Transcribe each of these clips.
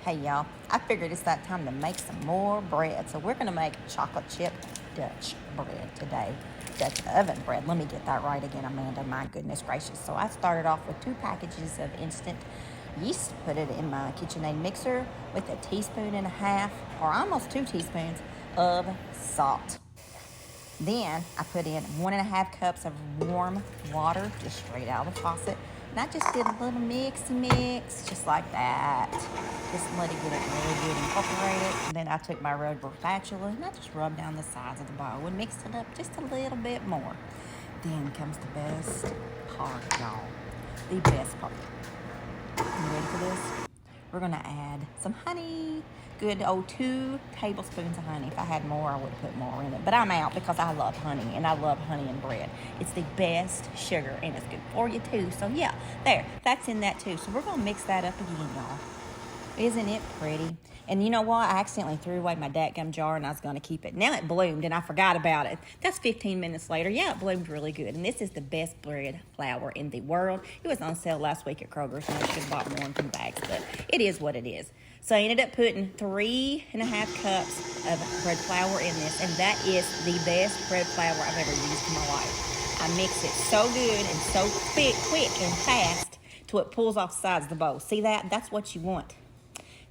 Hey y'all, I figured it's that time to make some more bread. So we're gonna make chocolate chip Dutch bread today. Dutch oven bread. Let me get that right again, Amanda. My goodness gracious. So I started off with 2 packages of instant yeast, put it in my KitchenAid mixer with a teaspoon and a half, or almost 2 teaspoons of salt. Then I put in 1.5 cups of warm water, just straight out of the faucet. And I just did a little mix, just like that. Just let it get it really good incorporated. And then I took my rubber spatula and I just rubbed down the sides of the bowl and mixed it up just a little bit more. Then comes the best part, y'all. The best part. You ready for this? We're gonna add some honey. Good old 2 tablespoons of honey. If I had more, I would have put more in it. But I'm out because I love honey, and I love honey and bread. It's the best sugar, and it's good for you too. So yeah, there, that's in that too. So we're gonna mix that up again, y'all. Isn't it pretty? And you know what? I accidentally threw away my dadgum jar and I was going to keep it. Now it bloomed and I forgot about it. That's 15 minutes later. Yeah, it bloomed really good. And this is the best bread flour in the world. It was on sale last week at Kroger's and I should have bought more in some bags, but it is what it is. So I ended up putting 3.5 cups of bread flour in this, and that is the best bread flour I've ever used in my life. I mix it so good and so quick and fast till it pulls off the sides of the bowl. See that? That's what you want.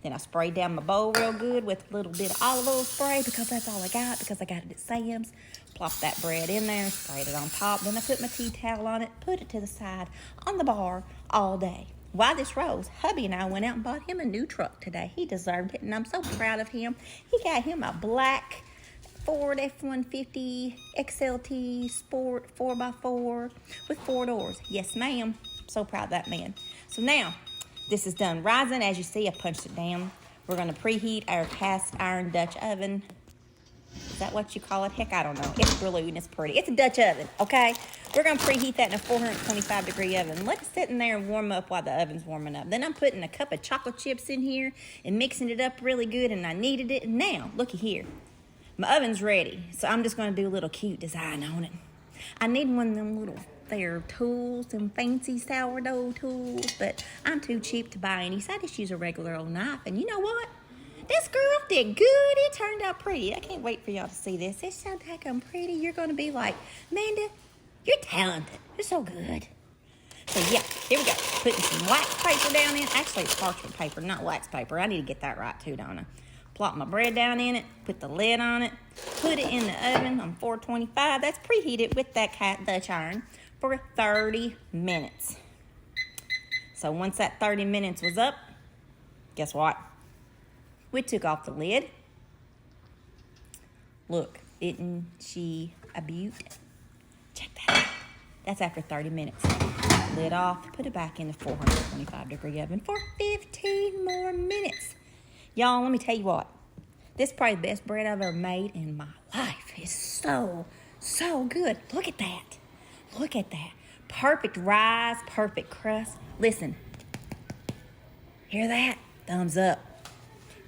Then I sprayed down my bowl real good with a little bit of olive oil spray because that's all I got, because I got it at Sam's. Plop that bread in there, sprayed it on top. Then I put my tea towel on it, put it to the side on the bar all day. While this rose, hubby and I went out and bought him a new truck today. He deserved it, and I'm so proud of him. He got him a black Ford F-150 XLT Sport 4x4 with 4 doors. Yes, ma'am. So proud of that man. So now, this is done rising. As you see, I punched it down. We're going to preheat our cast iron Dutch oven. Is that what you call it? Heck, I don't know. It's blue and it's pretty. It's a Dutch oven, okay? We're going to preheat that in a 425-degree oven. Let it sit in there and warm up while the oven's warming up. Then I'm putting a cup of chocolate chips in here and mixing it up really good, and I kneaded it. And now, looky here. My oven's ready, so I'm just going to do a little cute design on it. I need one of them little tools, them fancy sourdough tools, but I'm too cheap to buy any, so I just use a regular old knife. And you know what? This girl did good. It turned out pretty. I can't wait for y'all to see this. It's so daggone pretty. You're going to be like, Amanda, you're talented. You're so good. So yeah, here we go. Putting some wax paper down in. Actually, it's parchment paper, not wax paper. I need to get that right too, don't I? Plop my bread down in it, put the lid on it, put it in the oven on 425. That's preheated with that Dutch iron for 30 minutes. So once that 30 minutes was up, guess what? We took off the lid. Look, isn't she a beaut? Check that out. That's after 30 minutes. Lid off, put it back in the 425-degree oven for 15 more minutes. Y'all, let me tell you what. This is probably the best bread I've ever made in my life. It's so good. Look at that. Look at that. Perfect rise, perfect crust. Listen. Hear that? Thumbs up.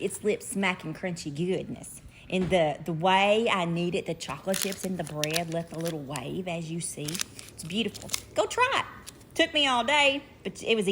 It's lip smacking crunchy goodness. And the way I kneaded the chocolate chips in the bread left a little wave, as you see. It's beautiful. Go try it. Took me all day, but it was easy.